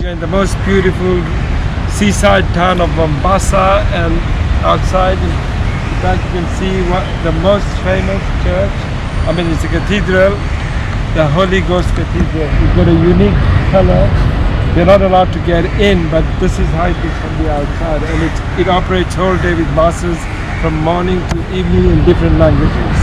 We're in the most beautiful seaside town of Mombasa, and outside in the back you can see the most famous church. I mean, it's a cathedral, the Holy Ghost Cathedral. It's got a unique color. You're not allowed to get in, but this is how it is from the outside, and it operates whole day with masses from morning to evening in different languages.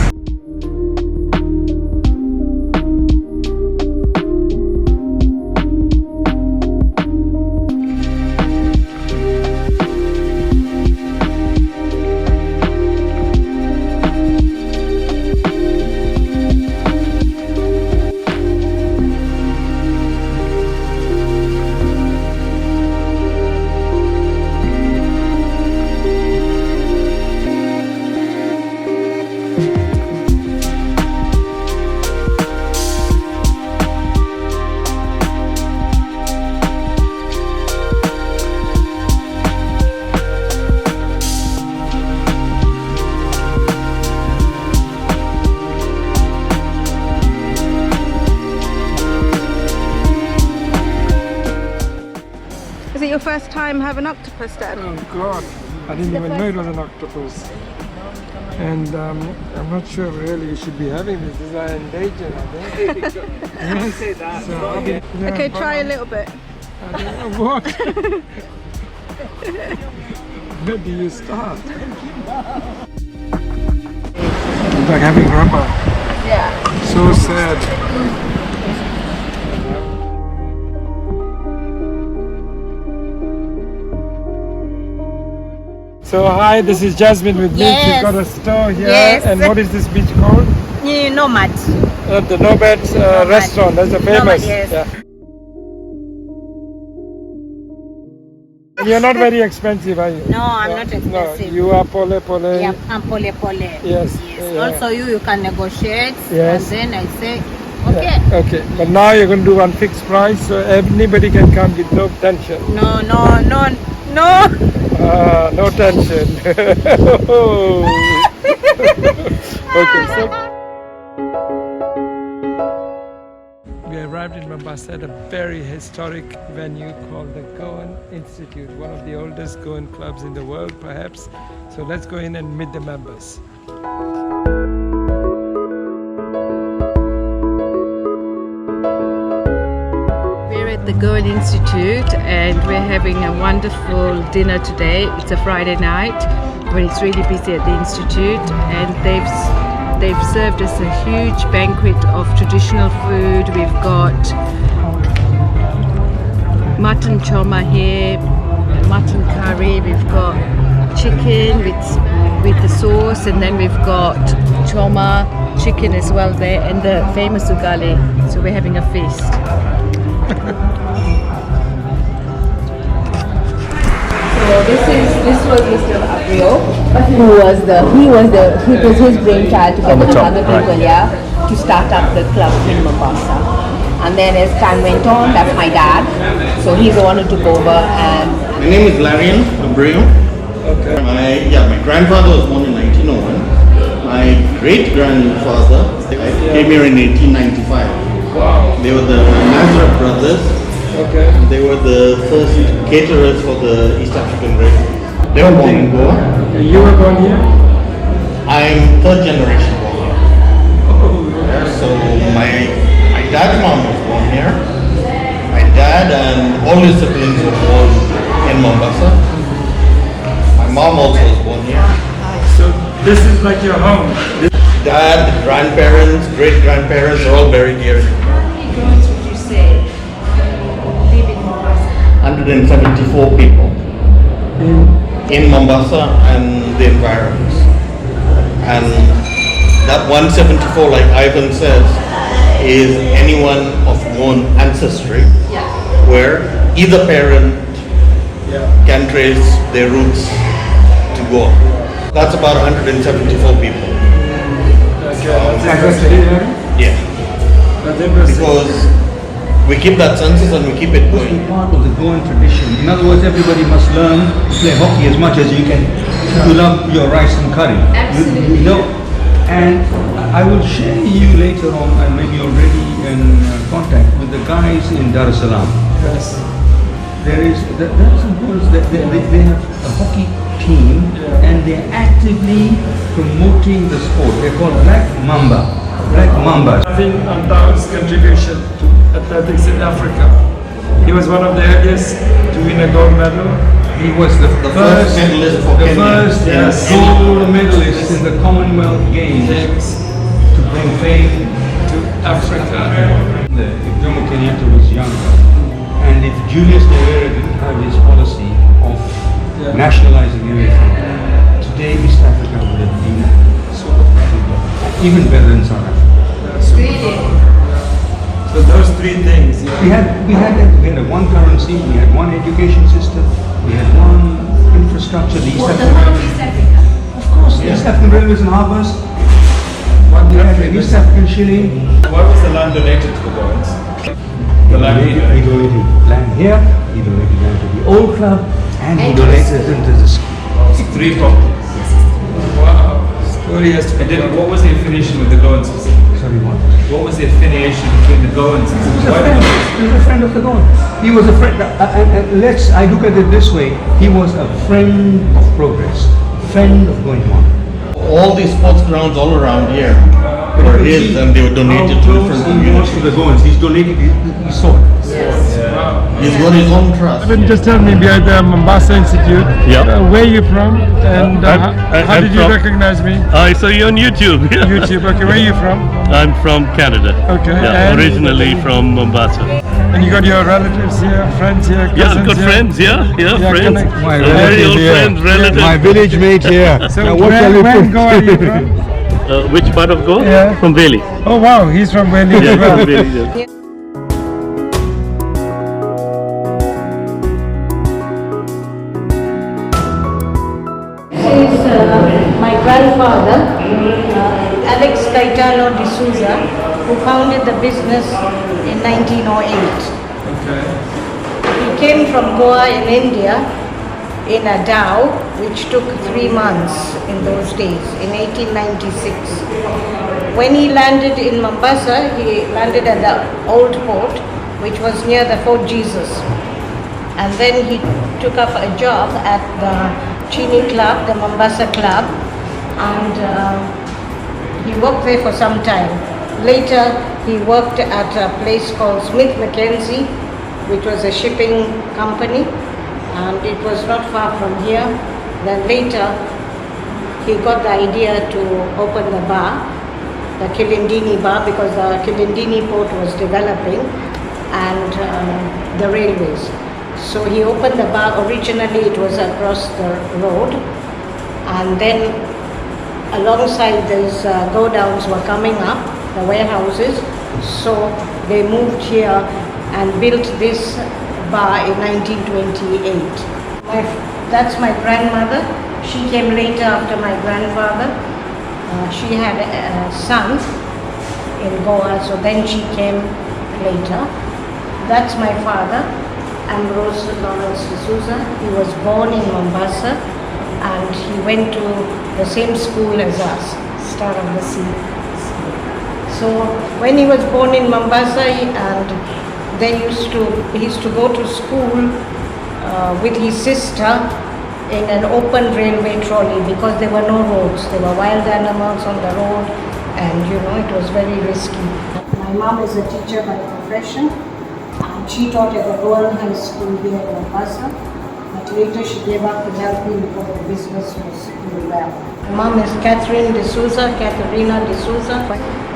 Is it your first time having octopus, Dad? Oh God, I didn't even know it was an octopus. And I'm not sure really you should be having this. These are endangered, I think. Don't say that. So, Okay, try a little bit. I don't know what. Where do you start? It's like having rubber. Yeah. So sad. So hi, this is Jasmine with me. Yes. We've got a store here. Yes. And what is this beach called? Nomad. The Nomad's restaurant. That's a famous. Nomad, yes. Yeah. And you're not very expensive, are you? No, I'm not expensive. No, you are pole. Yeah, I'm pole. Yes. Yeah. Also, you can negotiate. Yes. And then I say, okay. Yeah. Okay. But now you're going to do one fixed price, so anybody can come with no tension. No. No tension. Okay, so we arrived in Mombasa at a very historic venue called the Goan Institute, one of the oldest Goan clubs in the world, perhaps. So let's go in and meet the members. We're at the Goan Institute and we're having a wonderful dinner today. It's a Friday night when it's really busy at the Institute, and they've served us a huge banquet of traditional food. We've got mutton choma here, mutton curry, we've got chicken with the sauce, and then we've got choma chicken as well there, and the famous ugali. So we're having a feast. So this was Mr. Aprio, it was his brainchild together with other people, yeah, to start up the club in Mombasa. And then as time went on, that's my dad. So he's the one who took over. And my name is Larian Aprio. Okay. My grandfather was born in 1901. My great-grandfather came here in 1895. Wow. They were the Nazareth brothers. Okay. They were the first caterers for the East African refugees. They were born in Goa. Okay, you were born here? I'm third generation born here. So my dad's mom was born here. My dad and all his siblings were born in Mombasa. My mom also was born here. So this is like your home? Dad, grandparents, great-grandparents are all buried here. how many girls would you say live in Mombasa? 174 people in Mombasa and the environs. And that 174, like Ivan says, is anyone of Goan ancestry, where either parent can trace their roots to Goa. That's about 174 people. Yeah. Because we keep that census and we keep it going. Part of the Goan tradition. In other words, everybody must learn to play hockey as much as you can if you love your rice and curry. Absolutely. You know, and I will share you later on, and maybe already in contact with the guys in Dar es Salaam. Yes. there are some girls that they have a hockey team and they're actively promoting the sport. They're called Black Mamba. Black Mambas. Having Antao's contribution to athletics in Africa. He was one of the earliest to win a gold medal. He was the first medalist for Kenya. first gold medalist in the Commonwealth Games to bring fame To Africa. If Jomo Kenyatta was younger, and if Julius Nyerere didn't have his policy of nationalizing everything, today East Africa would have been even better than South Africa. So those three things. We had one currency, we had one education system, we had one infrastructure. The East African, of course, the East African railways and harbours. We had the East African shilling. What was the land donated to the Goans? The land He donated land here, he donated land to the old club, and he donated it to the school. 3 properties. Wow. Story has to be And then told. what was the affiliation with the Goans specifically? Sorry, what? What was the affiliation between the Goans and He was why a the friend. Goans? He was a friend of the Goan. He was a friend. I look at it this way. He was a friend of progress, friend of going on. All these sports grounds all around here were his, and they were donated to different He was to communities. the Goans. He's donated. He saw it. He's got his own trust. Just tell me, we are at the Mombasa Institute. Yeah. Where are you from? And how I'm did you from- recognize me? I saw you on YouTube. YouTube. Okay, where are you from? I'm from Canada. Okay, Yeah, and- originally from Mombasa. And you got your relatives here, friends here, Yeah, cousins I've got here? friends. Yeah, friends. connect. Very old friends, relatives. village mate here. So where in Goa are you from? Which part of Goa? Yeah. From Bailey. Oh wow, he's from Delhi Yeah, as well. from Bailey. Yeah. This is my grandfather, Alex Caetano de Souza, who founded the business in 1908. Okay. He came from Goa in India in a dhow which took 3 months in those days, in 1896. When he landed in Mombasa, he landed at the old port, which was near the Fort Jesus. And then he took up a job at the Chini Club, the Mombasa Club, and he worked there for some time. Later, he worked at a place called Smith Mackenzie, which was a shipping company, and it was not far from here. Then later, he got the idea to open the bar, the Kilindini bar, because the Kilindini port was developing, and the railways. So he opened the bar. Originally it was across the road, and then alongside these go-downs were coming up, the warehouses, so they moved here and built this bar in 1928. That's my grandmother. She came later after my grandfather. She had a son in Goa, so then she came later. That's my father, Ambrose Lawrence D'Souza. He was born in Mombasa and he went to the same school as us, Star of the Sea. So when he was born in Mombasa, he used to go to school with his sister in an open railway trolley because there were no roads. There were wild animals on the road, and it was very risky. My mom is a teacher by profession. She taught at the Goan High School here in Mombasa, but later she gave up in helping because the business was doing well. My mom is Catherina D'Souza.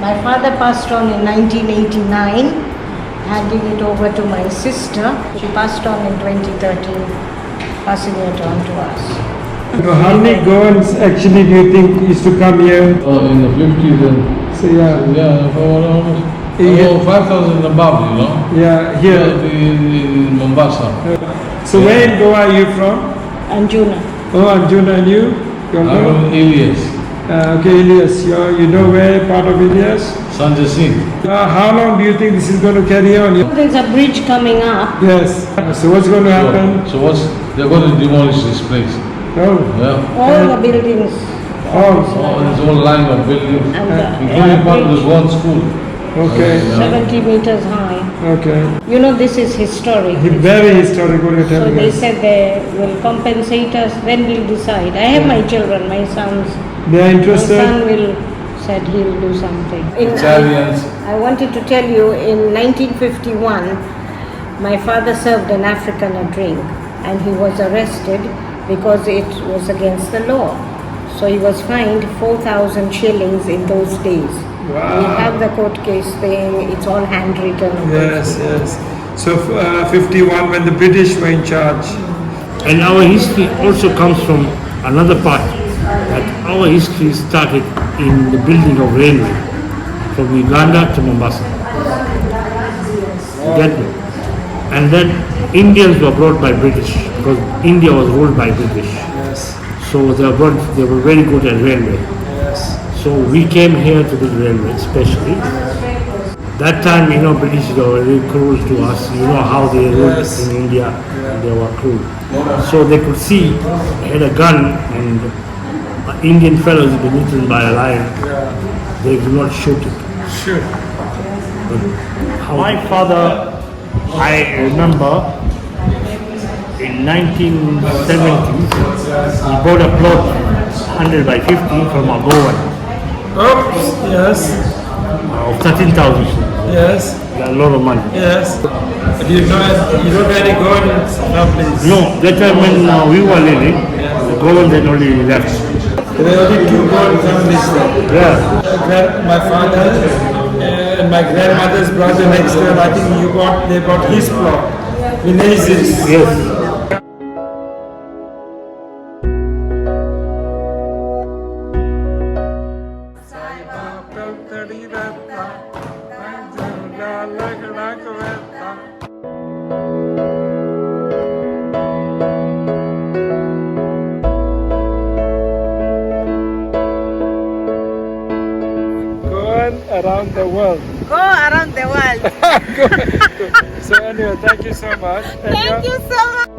My father passed on in 1989, handing it over to my sister. She passed on in 2013, passing it on to us. So how many Goans actually do you think used to come here? In the 50s and So yeah, for almost Yeah. 5,000 above, yeah, here. in Mombasa. So where in Goa are you from? Anjuna. Oh, Arjuna, and you? You're I'm from? from Elias, Okay, Elias. You know where part of Elias? Sanjay Singh. How long do you think this is going to carry on? There's a bridge coming up. Yes. So what's going to happen? So they're going to demolish this place. Oh, Yeah. All the buildings. oh. There's a whole line of buildings, And including part of this one school. Okay. 70 meters high. Okay. You know, this is historic. Very historic, what you're So telling they us. said they will compensate us, then we'll decide. I have my children, my sons. They are My interested? son said he'll do something. Italians. I wanted to tell you, in 1951, my father served an African a drink and he was arrested because it was against the law. So he was fined 4,000 shillings in those days. Wow. We have the court case thing, it's all handwritten. Yes, yes. So 51 when the British were in charge. And our history also comes from another part, that our history started in the building of railway from Uganda to Mombasa. You get me? And then Indians were brought by British because India was ruled by British. Yes, So they were very good at railway. yes. So we came here to build railway especially. That time, you know, British were very cruel to us. You know how they ruled Yes. in India. They were cruel. So they could see, had a gun and an Indian fellow has been eaten by a lion. They do not shoot it. Sure. My father, I remember in 1970, he bought a plot 100 by 50 from a Goan Oops, yes, of 13,000. yes, That's a lot of money. yes. But you don't have any Goan families? No, that time when we were living, the Goan had only left. There were only 2 Goan families there. Yeah. My father and my grandmother's brother next door, I think they bought his plot. Vinazes. Yes. Goan around the world. Go around the world. So anyway, thank you so much. Thank you so much.